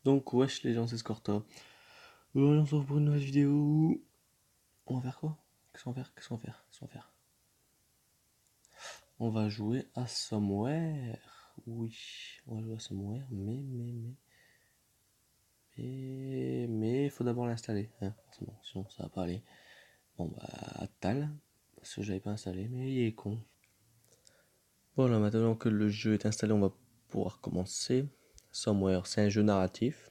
Donc, wesh les gens, c'est Scorta. Aujourd'hui, on se retrouve pour une nouvelle vidéo. On va faire quoi? Qu'est-ce qu'on va faire? Qu'est-ce qu'on va faire? Qu'est-ce qu'on va faire? On va jouer à Somewhere. Oui, on va jouer à Somewhere, mais, il faut d'abord l'installer, hein, forcément, sinon ça va pas aller. Bon, bah, Tal, parce que j'avais pas installé, mais il est con. Voilà, maintenant que le jeu est installé, on va pouvoir commencer. Somewhere, c'est un jeu narratif.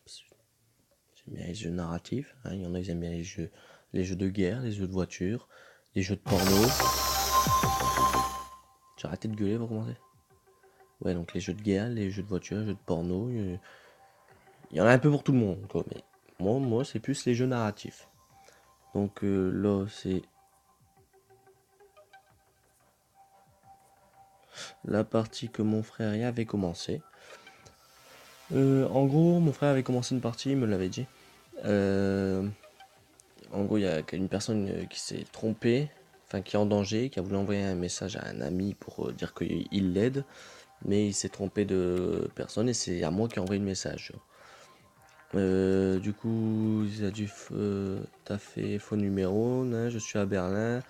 J'aime bien les jeux narratifs, hein. Il y en a qui aiment bien les jeux de guerre, les jeux de voiture, les jeux de porno. J'ai arrêté de gueuler pour commencer. Ouais, donc les jeux de guerre, les jeux de voiture, les jeux de porno, il y en a un peu pour tout le monde, quoi. Mais moi c'est plus les jeux narratifs. Donc là, c'est la partie que mon frère y avait commencé. En gros, mon frère avait commencé une partie, il me l'avait dit. Euh, En gros, il y a une personne qui s'est trompée, enfin qui est en danger, qui a voulu envoyer un message à un ami pour dire qu'il l'aide, mais il s'est trompé de personne et c'est à moi qui ai envoyé le message. Du coup, il a dit t'as fait faux numéro, hein, je suis à Berlin.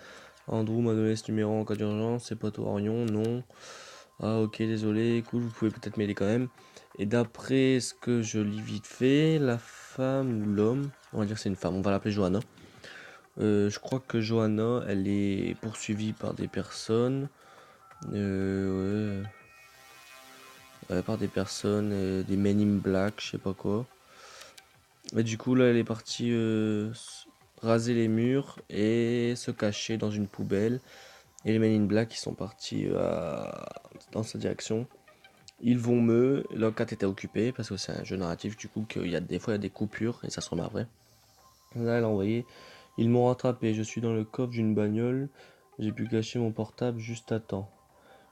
Andrew m'a donné ce numéro en cas d'urgence, c'est pas toi Orion, non. Ah ok, désolé, cool, vous pouvez peut-être m'aider quand même. Et d'après ce que je lis vite fait, la femme ou l'homme, on va dire que c'est une femme, on va l'appeler Johanna. Je crois que Johanna, elle est poursuivie par des personnes. Ouais, ouais, par des personnes, des Men in Black, je sais pas quoi. Et du coup, là, elle est partie raser les murs et se cacher dans une poubelle. Et les Men in Black, ils sont partis dans sa direction. Ils vont me. L'enquête était occupée parce que c'est un jeu narratif, du coup, qu'il y a des fois il y a des coupures et ça se remet après. Là, elle a envoyé. Ils m'ont rattrapé. Je suis dans le coffre d'une bagnole. J'ai pu cacher mon portable juste à temps.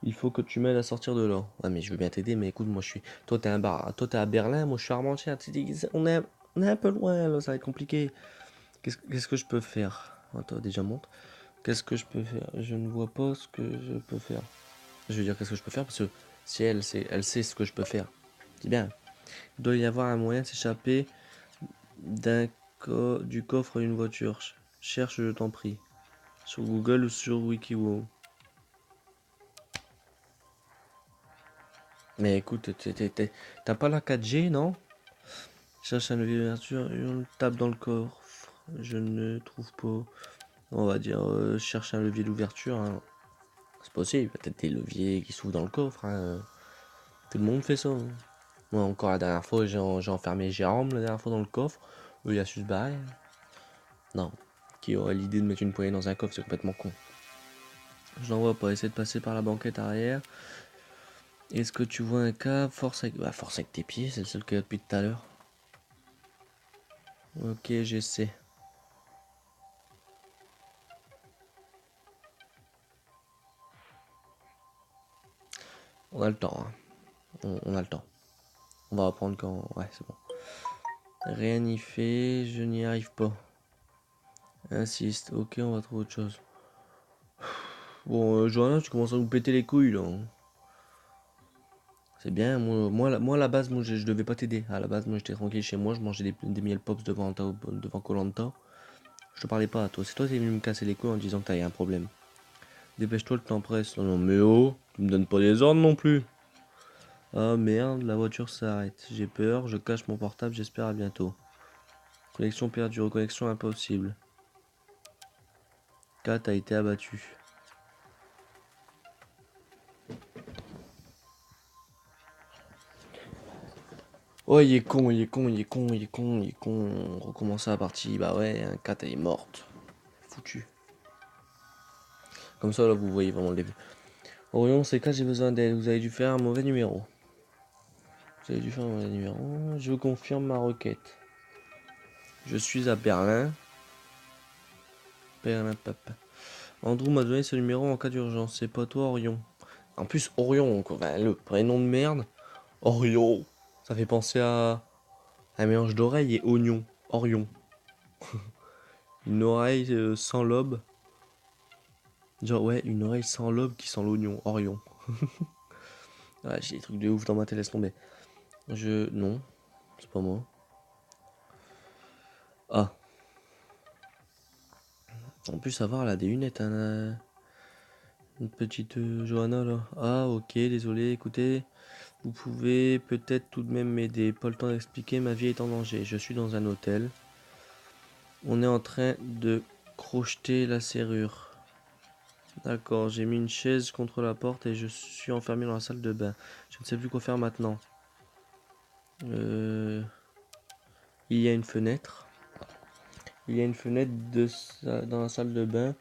Il faut que tu m'aides à sortir de là. Ah, mais je veux bien t'aider, mais écoute, moi je suis. Toi, t'es un bar. Toi, t'es à Berlin, moi je suis à Armentières. On est un peu loin, là, ça va être compliqué. Qu'est-ce que je peux faire? Attends, déjà monte. Qu'est-ce que je peux faire? Je ne vois pas ce que je peux faire. Je veux dire, qu'est-ce que je peux faire? Parce que si elle sait ce que je peux faire. C'est bien. Il doit y avoir un moyen de s'échapper du coffre d'une voiture. Cherche, je t'en prie. Sur Google ou sur WikiWow. Mais écoute, t'as pas la 4G, non? Cherche un levier d'ouverture et on le tape dans le coffre. Je ne trouve pas. On va dire cherche un levier d'ouverture, hein. C'est possible, peut-être des leviers qui s'ouvrent dans le coffre, hein. Tout le monde fait ça, hein. Moi encore la dernière fois j'ai enfermé Jérôme la dernière fois dans le coffre. Il a su se barrer, hein. Non. Qui aurait l'idée de mettre une poignée dans un coffre, c'est complètement con. Je n'en vois pas, essayer de passer par la banquette arrière. Est-ce que tu vois un câble? Force avec tes pieds, c'est le seul qu'il y a depuis tout à l'heure. Ok, j'essaie. On a le temps, hein. On a le temps. On va reprendre quand. Ouais, c'est bon. Rien n'y fait, je n'y arrive pas. Insiste, ok, on va trouver autre chose. Bon, Johanna, tu commences à nous péter les couilles là, hein. C'est bien, moi, à la base, moi je devais pas t'aider. À la base, moi j'étais tranquille chez moi, je mangeais des miel pops devant Colanta. Je te parlais pas à toi, c'est toi qui es venu me casser les couilles en disant que t'avais un problème. Dépêche-toi, le temps presse. Non, non, mais oh, tu me donnes pas des ordres non plus. Ah merde, la voiture s'arrête. J'ai peur, je cache mon portable, j'espère à bientôt. Connexion perdue, reconnexion impossible. Kat a été abattu. Oh, il est con, il est con, il est con, il est con, il est con. On recommence la partie. Bah ouais, hein, Kat, elle est morte. Foutu. Comme ça, là, vous voyez vraiment le début. Orion, c'est Kat, j'ai besoin d'aide. Vous avez dû faire un mauvais numéro. Vous avez dû faire un mauvais numéro. Je confirme ma requête. Je suis à Berlin. Berlin, papa. Andrew m'a donné ce numéro en cas d'urgence. C'est pas toi, Orion. En plus, Orion, quoi. Enfin, le prénom de merde. Orion. Ça fait penser à un mélange d'oreille et oignon. Orion. Une oreille sans lobe. Genre, ouais, une oreille sans lobe qui sent l'oignon. Orion. Ouais, j'ai des trucs de ouf dans ma tête, laisse tomber. Non, c'est pas moi. Ah, en plus, savoir, elle a des lunettes, hein, une petite Johanna là. Ah, ok, désolé, écoutez. Vous pouvez peut-être tout de même m'aider. Pas le temps d'expliquer, ma vie est en danger. Je suis dans un hôtel. On est en train de crocheter la serrure. D'accord, j'ai mis une chaise contre la porte et je suis enfermé dans la salle de bain. Je ne sais plus quoi faire maintenant. Euh, il y a une fenêtre. Il y a une fenêtre dans la salle de bain.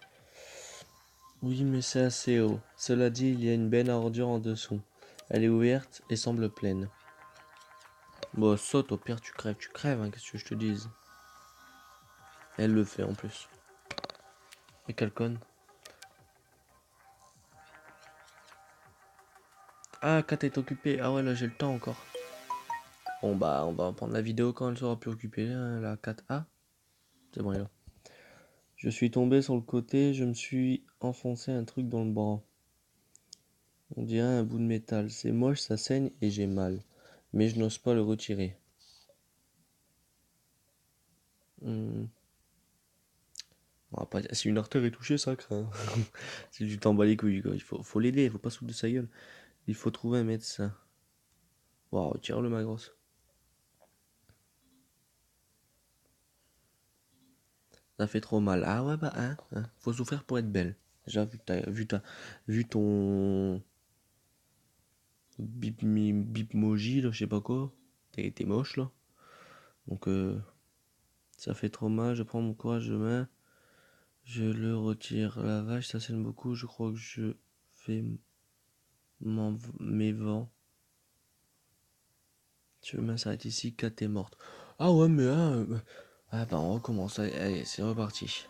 Oui, mais c'est assez haut. Cela dit, il y a une benne à ordures en dessous. Elle est ouverte et semble pleine. Bon, saute, au pire tu crèves, hein, qu'est-ce que je te dise. Elle le fait en plus. Et quelle conne. Ah, Kat est occupée. Ah ouais, là j'ai le temps encore. Bon bah, on va prendre la vidéo quand elle sera plus occupée, hein, la 4A. C'est bon, elle est là. Je suis tombé sur le côté, je me suis enfoncé un truc dans le bras. On dirait un bout de métal. C'est moche, ça saigne et j'ai mal. Mais je n'ose pas le retirer. Hmm. On va pas dire- Si une artère est touchée, ça craint. Si tu t'en bats les couilles, quoi. Faut l'aider, il faut pas se foutre de sa gueule. Il faut trouver un médecin. Waouh, retire-le, ma grosse. Ça fait trop mal. Ah ouais, bah, hein. Faut souffrir pour être belle. Déjà, vu ton bipmoji, là, je sais pas quoi. T'es moche, là. Donc, ça fait trop mal. Je prends mon courage de main. Je le retire. La vache, ça saigne beaucoup. Je crois que je fais mes vents. Je main s'arrête ici. Kat est morte. Ah ouais, mais ah bah, on recommence. Allez, c'est reparti.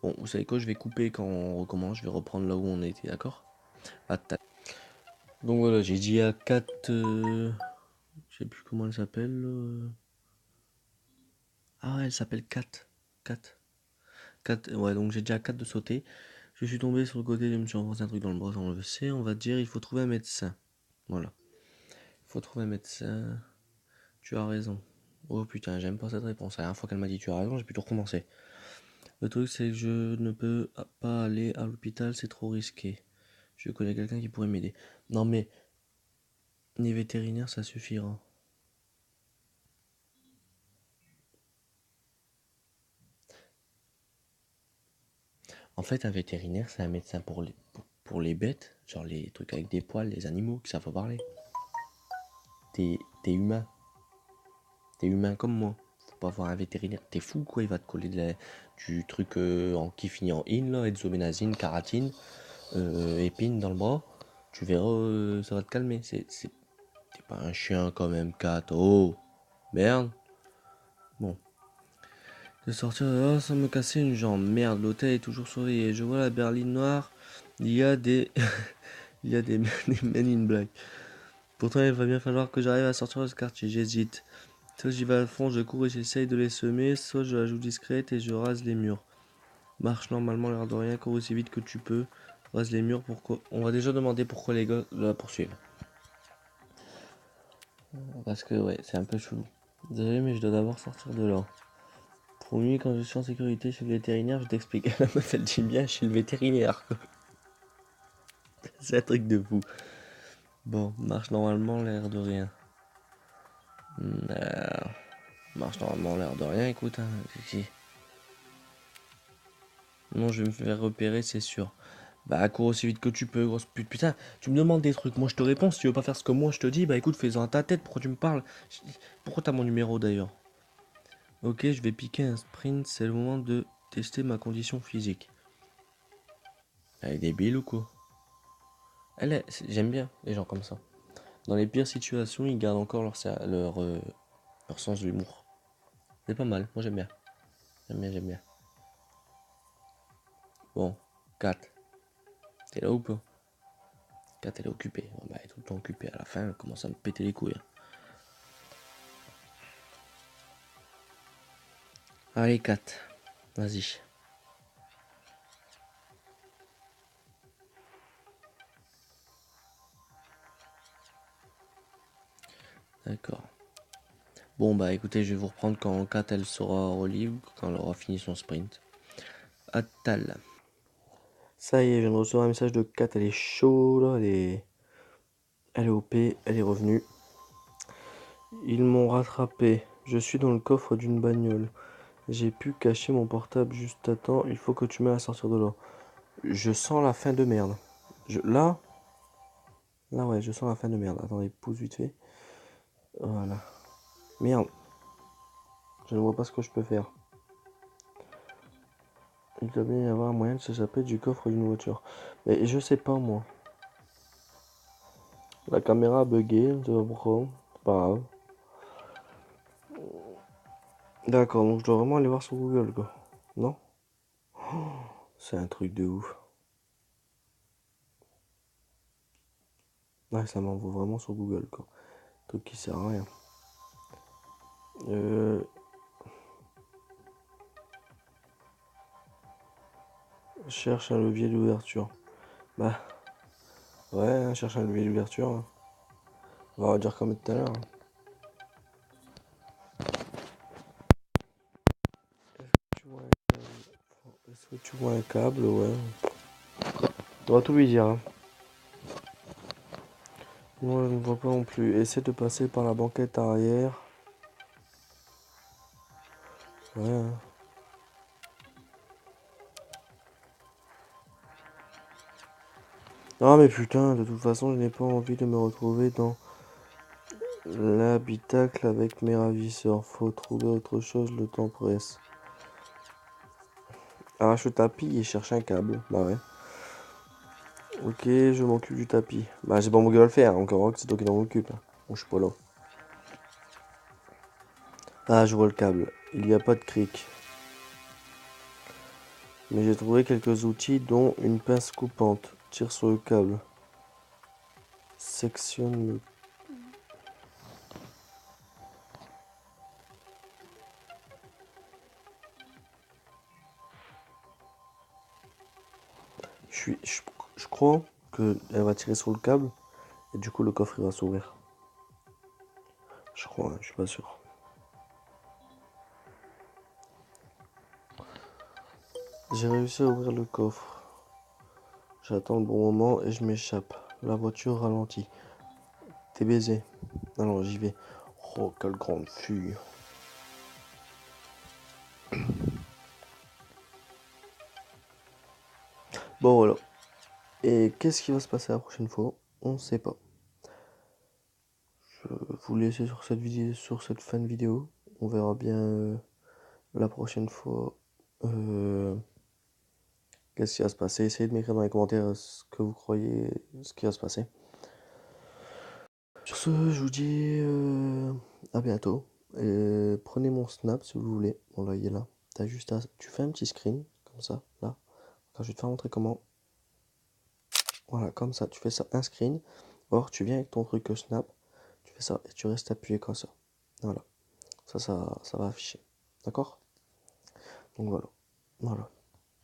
Bon, vous savez quoi, je vais couper quand on recommence. Je vais reprendre là où on était, d'accord? Attaque. Donc voilà, j'ai dit à Kat. Je sais plus comment elle s'appelle. Ah ouais, elle s'appelle Kat. Kat. Kat. Ouais, donc j'ai dit à Kat de sauter. Je suis tombé sur le côté, je me suis enfoncé un truc dans le bras, on le sait. On va dire, il faut trouver un médecin. Voilà. Il faut trouver un médecin. Tu as raison. Oh putain, j'aime pas cette réponse. La dernière fois qu'elle m'a dit tu as raison, j'ai pu tout recommencer. Le truc, c'est que je ne peux pas aller à l'hôpital, c'est trop risqué. Je connais quelqu'un qui pourrait m'aider. Non mais, les vétérinaires, ça suffira. En fait, un vétérinaire, c'est un médecin pour les bêtes, genre les trucs avec des poils, les animaux, que ça faut parler. T'es humain. T'es humain comme moi. Faut pas voir un vétérinaire. T'es fou quoi, il va te coller du truc qui finit en in, là, edzoménazine, caratine, épine dans le bras. Tu verras, ça va te calmer. T'es pas un chien quand même, Kat. Oh, merde. Bon. De sortir de là sans me casser une jambe. Merde, l'hôtel est toujours surveillé. Je vois la berline noire. Il y a des. Il y a des men in black. Pourtant, il va bien falloir que j'arrive à sortir de ce quartier. J'hésite. Soit j'y vais à fond, je cours et j'essaye de les semer, soit je la joue discrète et je rase les murs. Marche normalement, l'air de rien, cours aussi vite que tu peux. Rase les murs, pourquoi? On va déjà demander pourquoi les gars la poursuivent. Parce que, ouais, c'est un peu chelou. Désolé, mais je dois d'abord sortir de là. Promis, quand je suis en sécurité chez le vétérinaire, je t'explique. La meuf, elle dit bien chez le vétérinaire. C'est un truc de fou. Bon, marche normalement, l'air de rien. Marche normalement, l'air de rien, écoute. Hein, non, je vais me faire repérer, c'est sûr. Bah, cours aussi vite que tu peux, grosse pute. Putain, tu me demandes des trucs. Moi, je te réponds. Si tu veux pas faire ce que moi je te dis, bah écoute, fais-en à ta tête. Pourquoi tu me parles? Pourquoi t'as mon numéro d'ailleurs? Ok, je vais piquer un sprint. C'est le moment de tester ma condition physique. Elle est débile ou quoi? J'aime bien les gens comme ça. Dans les pires situations, ils gardent encore leur sens de l'humour. C'est pas mal. Moi, j'aime bien. J'aime bien, j'aime bien. Bon, 4. T'es là ou pas? 4, elle est occupée. Bon, bah, elle est tout le temps occupée. À la fin, elle commence à me péter les couilles, hein. Allez, 4. Vas-y. D'accord. Bon, bah écoutez, je vais vous reprendre quand Kat elle sera au libre, quand elle aura fini son sprint. Attal. Ça y est, je viens de recevoir un message de Kat, elle est chaude, là, elle est OP, elle est revenue. Ils m'ont rattrapé. Je suis dans le coffre d'une bagnole. J'ai pu cacher mon portable juste à temps. Il faut que tu m'aides à sortir de là. Je sens la fin de merde. Là ouais, je sens la fin de merde. Attendez, pousse vite fait. Voilà. Merde. Je ne vois pas ce que je peux faire. Il doit bien y avoir un moyen de s'échapper du coffre d'une voiture. Mais je sais pas moi. La caméra a bugué, je sais pas pourquoi. C'est pas grave. D'accord, donc je dois vraiment aller voir sur Google quoi. Non? C'est un truc de ouf. Ouais, ça m'envoie vraiment sur Google quoi. Truc qui sert à rien. Euh, cherche un levier d'ouverture. Bah, ouais, hein, cherche un levier d'ouverture. Hein. On va dire comme tout à l'heure. Hein. Tu vois un câble. Est-ce que tu vois un câble? Ouais. On va tout lui dire. Hein. Moi, je ne vois pas non plus. Essaie de passer par la banquette arrière. Ouais. Hein. Ah mais putain, de toute façon, je n'ai pas envie de me retrouver dans l'habitacle avec mes ravisseurs. Faut trouver autre chose, le temps presse. Arrache le tapis et cherche un câble. Bah ouais. Ok, je m'occupe du tapis. Bah j'ai pas mon gars à le faire, encore que c'est toi qui t'en occupe. Hein. Bon, je suis pas là. Ah, je vois le câble. Il n'y a pas de cric. Mais j'ai trouvé quelques outils, dont une pince coupante. Tire sur le câble. Sectionne le... Je suis... Je crois que elle va tirer sur le câble. Et du coup, le coffre il va s'ouvrir. Je crois, hein, je suis pas sûr. J'ai réussi à ouvrir le coffre. J'attends le bon moment et je m'échappe. La voiture ralentit. T'es baisé. Alors j'y vais. Oh, quelle grande fugue. Bon, voilà. Et qu'est-ce qui va se passer la prochaine fois? On sait pas. Je vous laisser sur cette vidéo, sur cette fin de vidéo. On verra bien la prochaine fois. euh, Qu'est-ce qui va se passer? Essayez de m'écrire dans les commentaires ce que vous croyez, ce qui va se passer. Sur ce, je vous dis à bientôt. Et prenez mon snap si vous voulez. Bon là, il est là. T'as juste à... Tu fais un petit screen, comme ça, là. Quand je vais te faire montrer comment. Voilà, comme ça, tu fais ça, un screen. Or, tu viens avec ton truc snap. Tu fais ça et tu restes appuyé comme ça. Voilà. Ça va afficher. D'accord? Donc voilà. Voilà.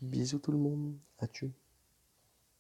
Bisous tout le monde. À tu.